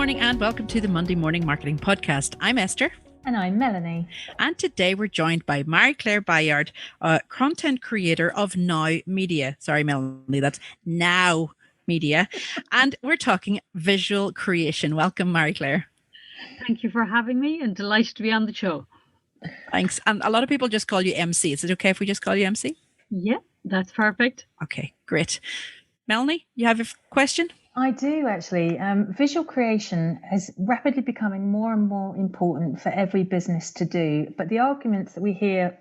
morning and welcome to the Monday Morning Marketing Podcast. I'm Esther. And I'm Melanie. And today we're joined by Marie-Clare Byard, content creator of Now Media. Sorry, Melanie, that's Now Media. And we're talking visual creation. Welcome, Marie-Clare. Thank you for having me and delighted to be on the show. Thanks. And a lot of people just call you MC. Is it okay if we just call you MC? Yeah, that's perfect. Okay, great. Melanie, you have a question? I do actually. Visual creation is rapidly becoming more and more important for every business to do. But the arguments that we hear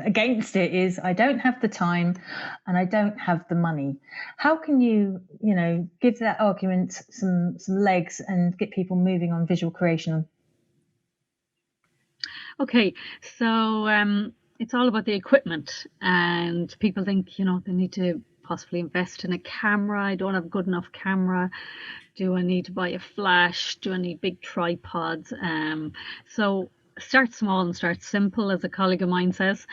against it is, I don't have the time and I don't have the money. How can you give that argument some legs and get people moving on visual creation? Okay, so it's all about the equipment, and people think, they need to possibly invest in a camera. I don't have a good enough camera. Do I need to buy a flash? Do I need big tripods? So start small and start simple, as a colleague of mine says,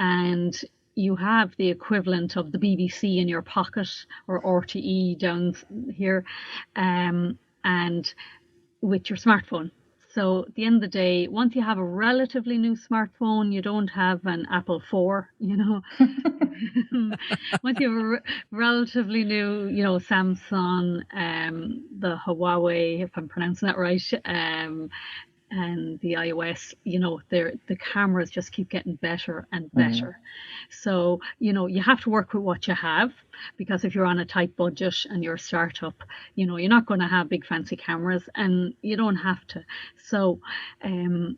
and you have the equivalent of the BBC in your pocket, or RTE down here, and with your smartphone. So at the end of the day, once you have a relatively new smartphone, you don't have an Apple 4, Once you have a relatively new, Samsung, the Huawei, if I'm pronouncing that right, and the iOS, the cameras just keep getting better and better. So, you have to work with what you have, because if you're on a tight budget and you're a startup, you're not going to have big fancy cameras, and you don't have to. So the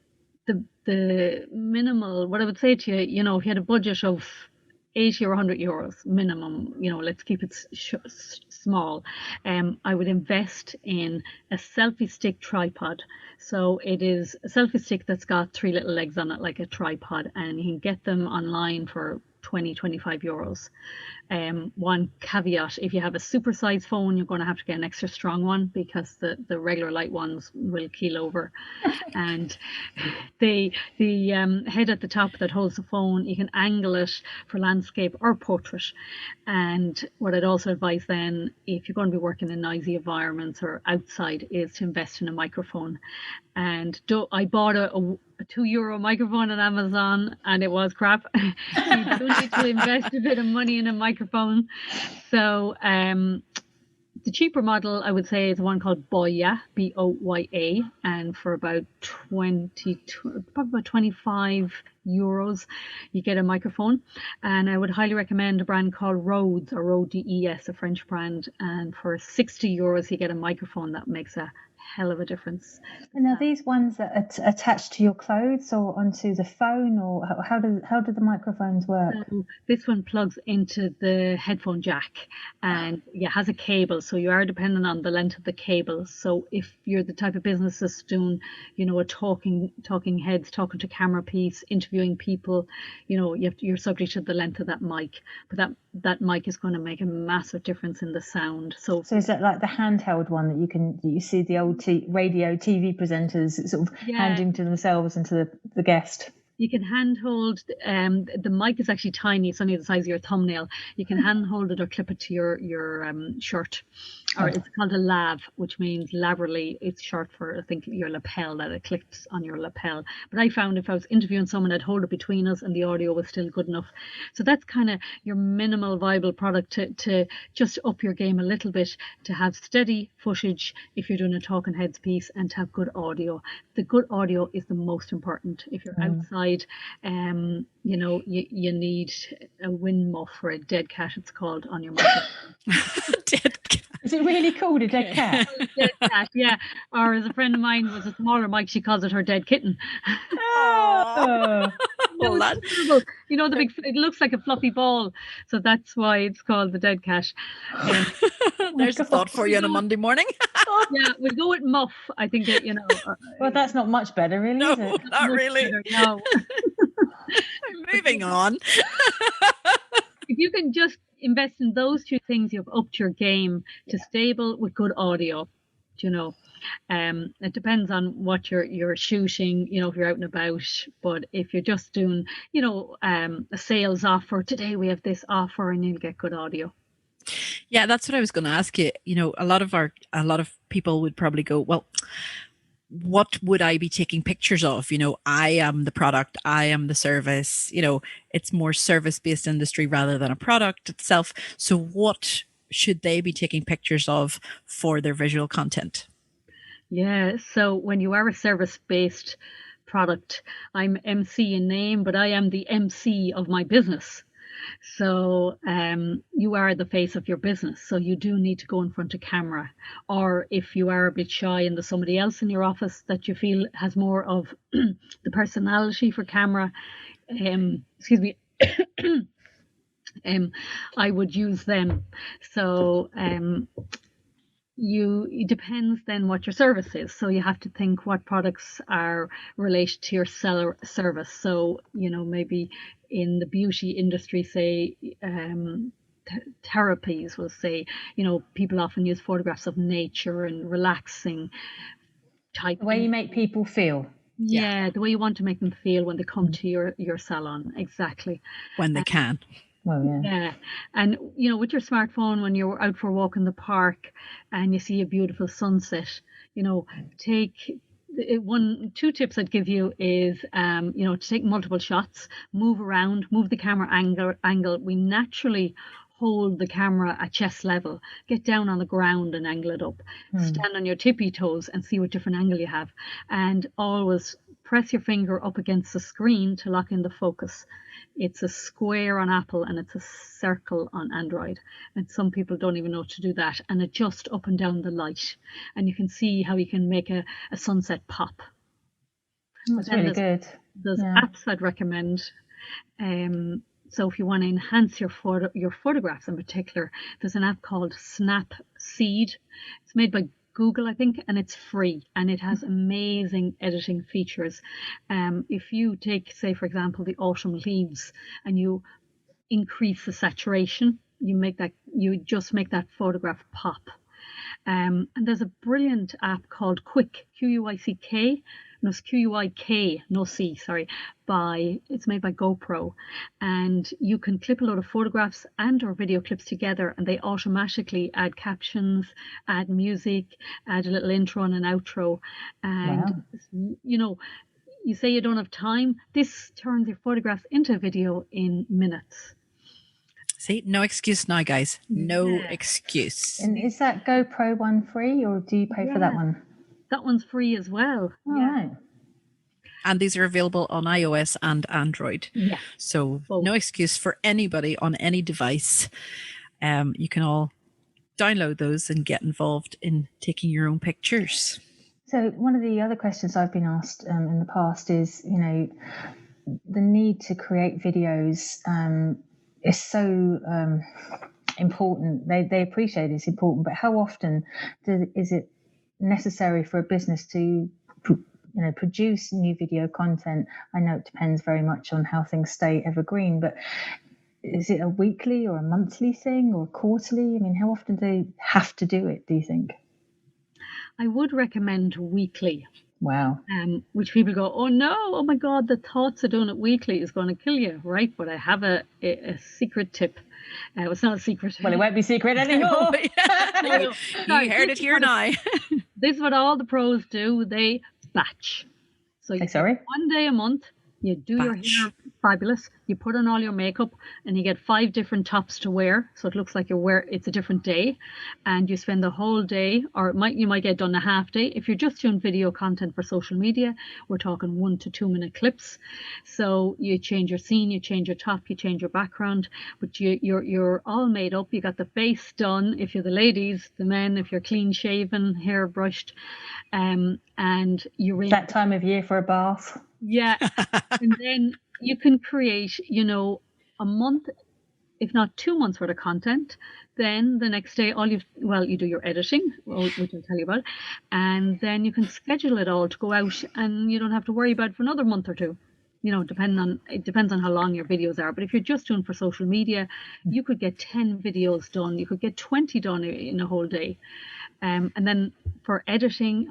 minimal, what I would say to you, if you had a budget of 80 or 100 euros minimum, let's keep it small. I would invest in a selfie stick tripod. So it is a selfie stick that's got 3 little legs on it, like a tripod, and you can get them online for 20-25 euros. One caveat: if you have a supersized phone, you're going to have to get an extra strong one, because the regular light ones will keel over. And the head at the top that holds the phone, you can angle it for landscape or portrait. And what I'd also advise then, if you're going to be working in noisy environments or outside, is to invest in a microphone. And I bought a €2 microphone on Amazon, and it was crap. You do need to invest a bit of money in a microphone. So the cheaper model, I would say, is one called Boya, Boya, and for about 25 euros you get a microphone. And I would highly recommend a brand called Rhodes, or Rhodes, a French brand, and for 60 euros you get a microphone that makes a hell of a difference. And are these ones that are attached to your clothes or onto the phone, or how do the microphones work? So this one plugs into the headphone jack, and has a cable, so you are dependent on the length of the cable. So if you're the type of business that's doing, a talking heads, talking to camera piece, interviewing people, you're subject to the length of that mic. But that mic is going to make a massive difference in the sound. So is that like the handheld one that you see the old radio TV presenters sort of handing to themselves and to the guest? You can handhold. The mic is actually tiny; it's only the size of your thumbnail. You can handhold it or clip it to your shirt, or it's called a lav, which means laterally. It's short for, I think, your lapel, that it clips on your lapel. But I found if I was interviewing someone, I'd hold it between us, and the audio was still good enough. So that's kind of your minimal viable product to just up your game a little bit, to have steady footage if you're doing a talking heads piece, and to have good audio. The good audio is the most important. If you're outside, you need a wind muff, or a dead cat, it's called, on your microphone. Dead cat. Is it really called a dead cat? Dead cat, yeah. Or as a friend of mine was a smaller mic, she calls it her dead kitten. Oh. Well, that's terrible. The big, it looks like a fluffy ball, so that's why it's called the dead cat. There's a thought for you on a Monday morning. Yeah, we'll go with muff. I think Well, that's not much better, really, no, is it? not really. Better, no. Moving on. If you can just invest in those two things, you've upped your game to stable with good audio. It depends on what you're shooting, if you're out and about. But if you're just doing, a sales offer, today we have this offer, and you'll get good audio. Yeah, that's what I was going to ask you. You know, a lot of people would probably go, well, what would I be taking pictures of? You know, I am the product, I am the service. You know, it's more service-based industry rather than a product itself. So what should they be taking pictures of for their visual content? Yeah, so when you are a service-based product, I'm MC in name, but I am the MC of my business. So you are the face of your business. So you do need to go in front of camera. Or if you are a bit shy and there's somebody else in your office that you feel has more of the personality for camera, excuse me, I would use them. So it depends then what your service is. So you have to think what products are related to your seller service. So, you know, maybe in the beauty industry, say, therapies will say, you know, people often use photographs of nature and relaxing type. The way you make people feel. Yeah, the way you want to make them feel when they come to your salon. Exactly. When they can. Well, yeah. Yeah. And, you know, with your smartphone, when you're out for a walk in the park and you see a beautiful sunset, you know, two tips I'd give you is, you know, to take multiple shots, move around, move the camera angle. We naturally hold the camera at chest level, get down on the ground and angle it up, stand on your tippy toes and see what different angle you have. And always press your finger up against the screen to lock in the focus. It's a square on Apple and it's a circle on Android. And some people don't even know to do that. And adjust up and down the light. And you can see how you can make a sunset pop. That's really good. There's apps I'd recommend. So if you want to enhance your photographs in particular, there's an app called Snapseed. It's made by Google, I think, and it's free and it has amazing editing features. If you take, say, for example, the autumn leaves and you increase the saturation, you just make that photograph pop. And there's a brilliant app called Quick, Quick. No, it's Quick, no C, sorry. It's made by GoPro, and you can clip a load of photographs and or video clips together, and they automatically add captions, add music, add a little intro and an outro. And you know, you say you don't have time. This turns your photographs into a video in minutes. See, no excuse now, guys. No excuse. And is that GoPro one free, or do you pay for that one? That one's free as well. Right. And these are available on iOS and Android. Yeah. So no excuse for anybody on any device. You can all download those and get involved in taking your own pictures. So one of the other questions I've been asked in the past is, you know, the need to create videos is so important. They appreciate it's important, but how often is it necessary for a business to produce new video content? I know it depends very much on how things stay evergreen, but is it a weekly or a monthly thing or quarterly? I mean, how often do they have to do it, do you think? I would recommend weekly. Wow. Which people go, oh no, oh my God, the thoughts of doing it weekly is going to kill you, right? But I have a secret tip. It's not a secret. Well, it won't be secret anymore. You heard it here now. This is what all the pros do. They batch. So you one day a month, you do your hair fabulous. You put on all your makeup and you get 5 different tops to wear. So it looks like it's a different day. And you spend the whole day, or you might get done a half day. If you're just doing video content for social media, we're talking 1 to 2 minute clips. So you change your scene, you change your top, you change your background, but you're all made up. You got the face done if you're the ladies, the men if you're clean shaven, hair brushed, and you're that time of year for a bath. Yeah. And then you can create, a month, if not 2 months worth of content. Then the next day, you do your editing, which I'll tell you about, and then you can schedule it all to go out, and you don't have to worry about it for another month or two. It depends on how long your videos are. But if you're just doing for social media, you could get 10 videos done. You could get 20 done in a whole day. And then for editing,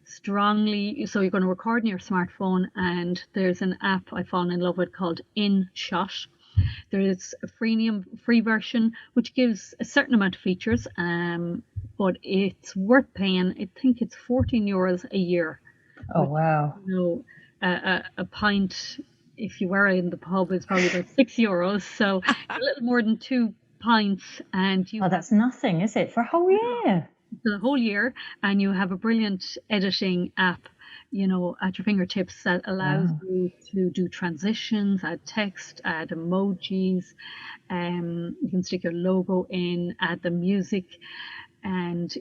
so you're going to record on your smartphone, and there's an app I've fallen in love with called InShot. There is a free version, which gives a certain amount of features, but it's worth paying. I think it's €14 a year. Oh, wow. A pint, if you were in the pub, is probably about €6. So a little more than 2 pints, and you that's nothing, is it, for a whole year? The whole year, and you have a brilliant editing app, at your fingertips that allows you to do transitions, add text, add emojis, you can stick your logo in, add the music, and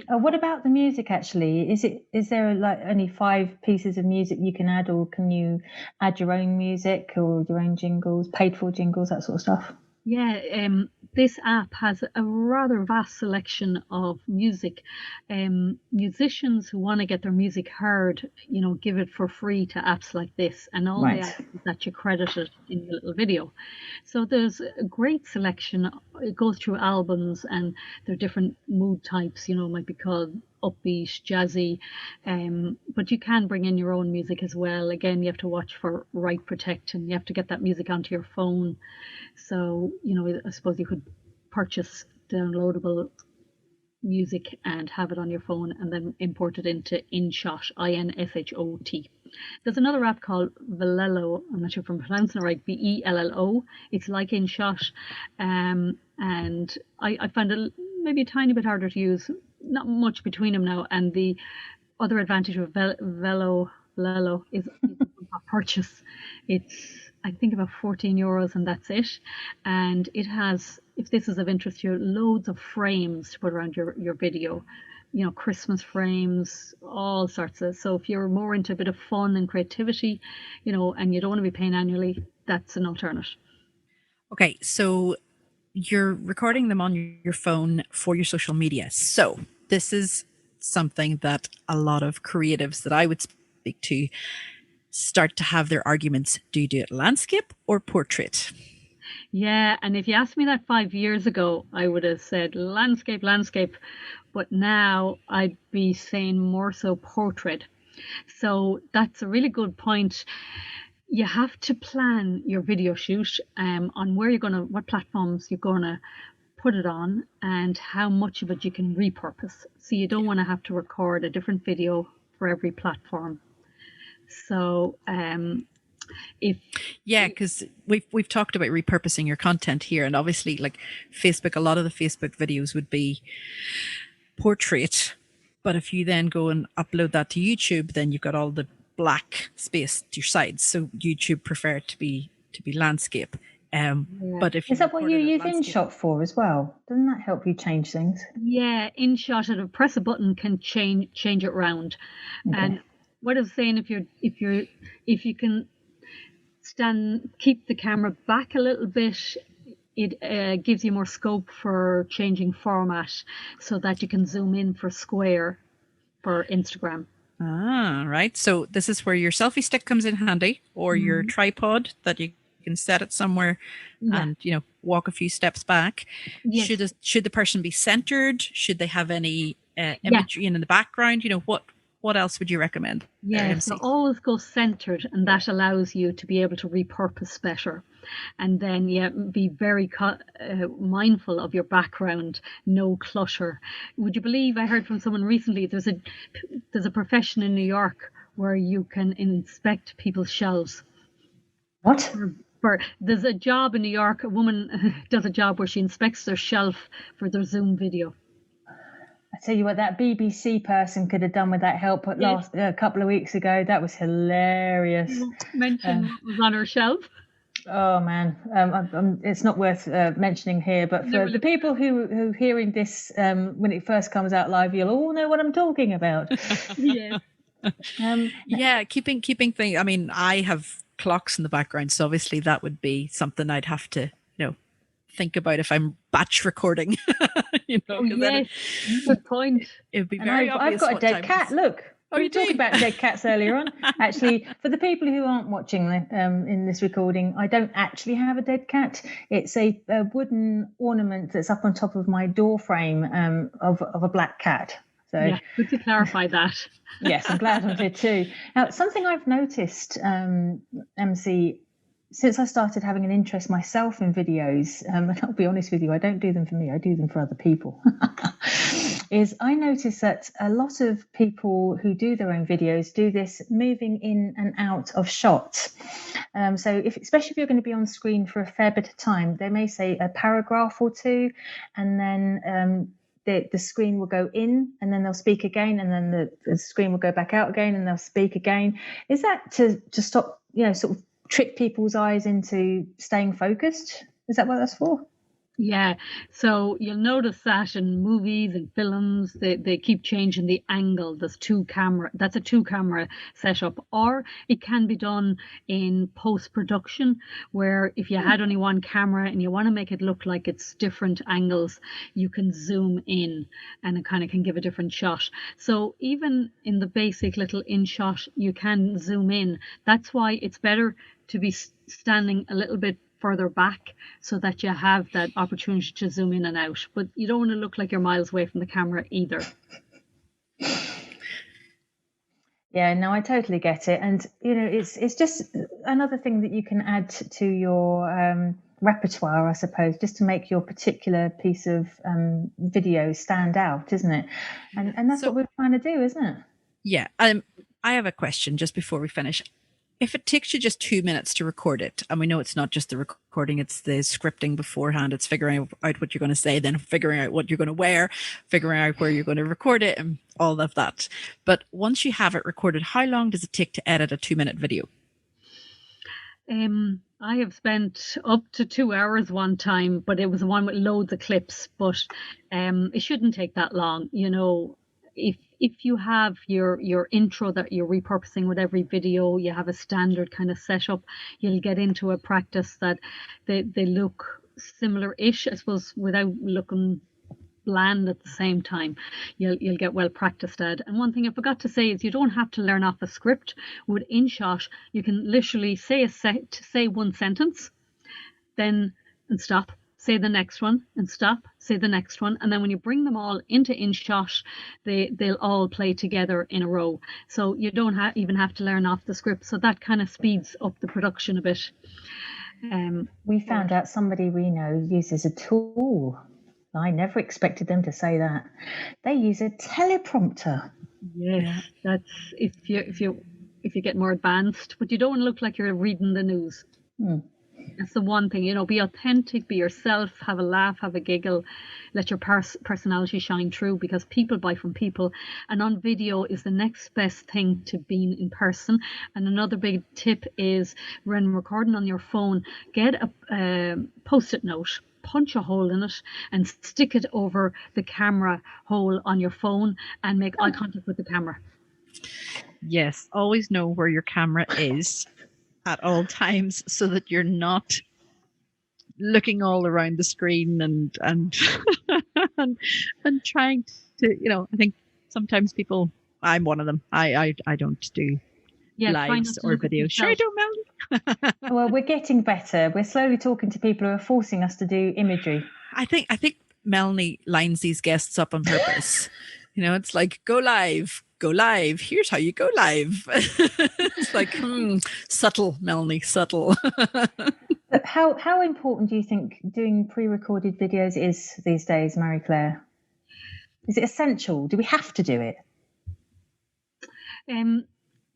what about the music actually? Is there like only 5 pieces of music you can add, or can you add your own music or your own jingles, paid for jingles, that sort of stuff? Yeah, this app has a rather vast selection of music. Musicians who want to get their music heard, give it for free to apps like this, and all Right. the apps is that you credit it in the little video. So there's a great selection. It goes through albums, and there are different mood types. It might be called upbeat, jazzy, but you can bring in your own music as well. Again, you have to watch for right protection. You have to get that music onto your phone. So, I suppose you could purchase downloadable music and have it on your phone, and then import it into InShot, InShot. There's another app called Vello. I'm not sure if I'm pronouncing it right. Vello. It's like InShot, and I find it maybe a tiny bit harder to use. Not much between them now. And the other advantage of Vello is purchase. It's, I think, about €14, and that's it. And it has, if this is of interest to you, loads of frames to put around your video. Christmas frames, all sorts of. So if you're more into a bit of fun and creativity, and you don't want to be paying annually, that's an alternate. Okay, so you're recording them on your phone for your social media. So this is something that a lot of creatives that I would speak to start to have their arguments. Do you do it landscape or portrait? Yeah, and if you asked me that 5 years ago, I would have said landscape. But now I'd be saying more so portrait. So that's a really good point. You have to plan your video shoot on where what platforms you're gonna put it on, and how much of it you can repurpose. So you don't want to have to record a different video for every platform. So because we've talked about repurposing your content here, and obviously, like Facebook, a lot of the Facebook videos would be portrait, but if you then go and upload that to YouTube, then you've got all the black space to your sides. So YouTube prefer it to be landscape. But if is that what you use InShot for as well? Doesn't that help you change things? Yeah, InShot, at a press a button, can change it around. Okay. And what I was saying, if you can keep the camera back a little bit, it gives you more scope for changing format, so that you can zoom in for square for Instagram. Ah, right. So this is where your selfie stick comes in handy, or your tripod that you can set it somewhere and walk a few steps back. Yes. Should the person be centered? Should they have any imagery in the background? What else would you recommend? Yeah, so always go centered, and that allows you to be able to repurpose better. And then, be very mindful of your background, no clutter. Would you believe, I heard from someone recently, there's a profession in New York where you can inspect people's shelves. What? There's a job in New York, a woman does a job where she inspects their shelf for their Zoom video. I tell you what, that BBC person could have done with that help a couple of weeks ago. That was hilarious. Mention what was on her shelf. Oh man, it's not worth mentioning here, but for the people who are hearing this when it first comes out live, you'll all know what I'm talking about. Keeping things. I mean, I have clocks in the background, so obviously that would be something I'd have to think about if I'm batch recording. Good point. It'd be very obvious. I've got a dead cat. Look. We were talking about dead cats earlier on. Actually, for the people who aren't watching in this recording, I don't actually have a dead cat. It's a wooden ornament that's up on top of my door frame of a black cat. So good to clarify that. Yes, I'm glad I did too. Now, something I've noticed, MC, since I started having an interest myself in videos, and I'll be honest with you, I don't do them for me, I do them for other people, is I notice that a lot of people who do their own videos do this moving in and out of shot. So especially if you're going to be on screen for a fair bit of time, they may say a paragraph or two, and then the screen will go in, and then they'll speak again, and then the screen will go back out again, and they'll speak again. Is that to stop, sort of trick people's eyes into staying focused? Is that what that's for? Yeah, so you'll notice that in movies and films, they keep changing the angle. That's a two camera setup, or it can be done in post production, where if you had only one camera and you want to make it look like it's different angles, you can zoom in and it kind of can give a different shot. So even in the basic little in shot, you can zoom in. That's why it's better to be standing a little bit further back so that you have that opportunity to zoom in and out, but you don't want to look like you're miles away from the camera either. Yeah, no, I totally get it. And it's just another thing that you can add to your repertoire, I suppose, just to make your particular piece of video stand out, isn't it? And that's what we're trying to do, isn't it? Yeah. I have a question just before we finish. If it takes you just 2 minutes to record it, and we know it's not just the recording, it's the scripting beforehand, it's figuring out what you're going to say, then figuring out what you're going to wear, figuring out where you're going to record it, and all of that. But once you have it recorded, how long does it take to edit a 2-minute video? I have spent up to 2 hours one time, but it was one with loads of clips. But it shouldn't take that long. If you have your intro that you're repurposing with every video, you have a standard kind of setup, you'll get into a practice that they look similar-ish, I suppose, without looking bland at the same time. You'll get well practiced at. And one thing I forgot to say is you don't have to learn off a script. With InShot, you can literally say one sentence, then and stop. Say the next one and stop, say the next one. And then when you bring them all into InShot, they'll all play together in a row. So you don't even have to learn off the script. So that kind of speeds up the production a bit. We found out somebody we know uses a tool. I never expected them to say that. They use a teleprompter. Yeah, that's if you get more advanced, but you don't want to look like you're reading the news. That's the one thing, be authentic, be yourself, have a laugh, have a giggle, let your personality shine through, because people buy from people, and on video is the next best thing to being in person. And another big tip is when recording on your phone, get a post-it note, punch a hole in it and stick it over the camera hole on your phone and make eye contact with the camera. Yes, always know where your camera is at all times so that you're not looking all around the screen and and trying to, I think sometimes people, I'm one of them, I don't do lives or videos. Sure, I don't, Melanie. Well, we're getting better. We're slowly talking to people who are forcing us to do imagery. I think Melanie lines these guests up on purpose. It's like, go live. Here's how you go live. It's like, subtle, Melanie, subtle. But how important do you think doing pre-recorded videos is these days, Marie-Clare? Is it essential? Do we have to do it?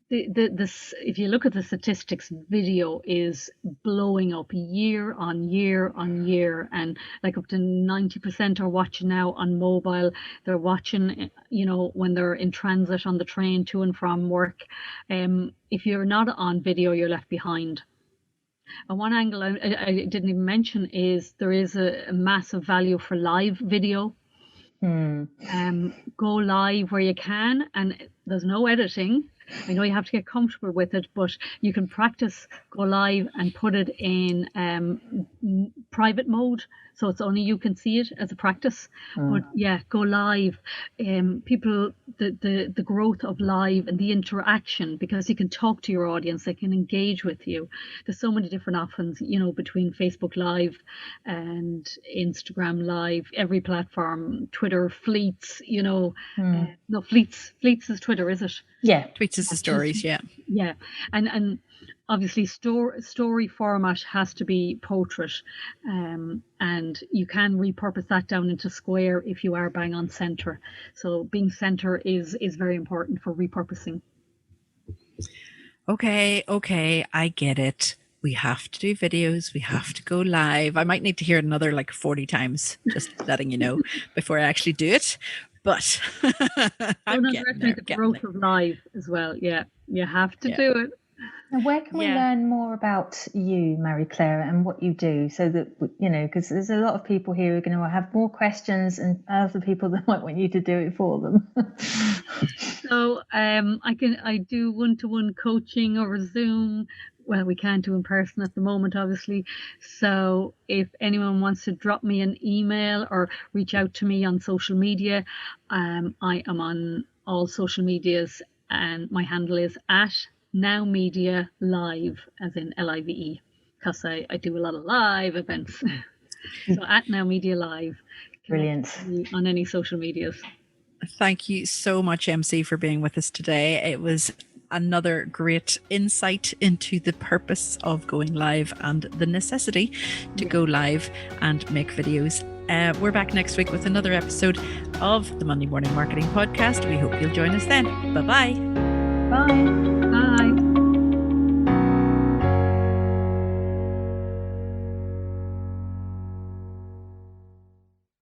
If you look at the statistics, video is blowing up year on year on year, and like up to 90% are watching now on mobile. They're watching, when they're in transit on the train to and from work. If you're not on video, you're left behind. And one angle I didn't even mention is there is a massive value for live video. Go live where you can, and there's no editing. I know you have to get comfortable with it, but you can practice go live and put it in private mode, so it's only you can see it as a practice. But yeah, go live. People, the growth of live and the interaction, because you can talk to your audience, they can engage with you. There's so many different options, between Facebook Live and Instagram Live, every platform, Twitter, Fleets, no, Fleets is Twitter. Twitter, is it? Yeah. Tweets us the stories, yeah. Yeah, and obviously story format has to be portrait, and you can repurpose that down into square if you are bang on center. So being center is very important for repurposing. Okay, I get it. We have to do videos. We have to go live. I might need to hear it another like 40 times, just letting you know, before I actually do it. But I'm Don't getting underestimate there. the growth of live as well. Yeah, you have to do it. Now, where can we learn more about you, Marie-Clare, and what you do, so that, you know, because there's a lot of people here who are going to have more questions and other people that might want you to do it for them. So I do one-to-one coaching over Zoom. Well, we can't do in person at the moment, obviously. So if anyone wants to drop me an email or reach out to me on social media, I am on all social medias, and my handle is @NowMedia Live, as in LIVE, because I do a lot of live events. So @NowMedia Live. Brilliant. On any social medias. Thank you so much, MC, for being with us today. It was another great insight into the purpose of going live and the necessity to go live and make videos. We're back next week with another episode of the Monday Morning Marketing Podcast. We hope you'll join us then. Bye-bye. Bye.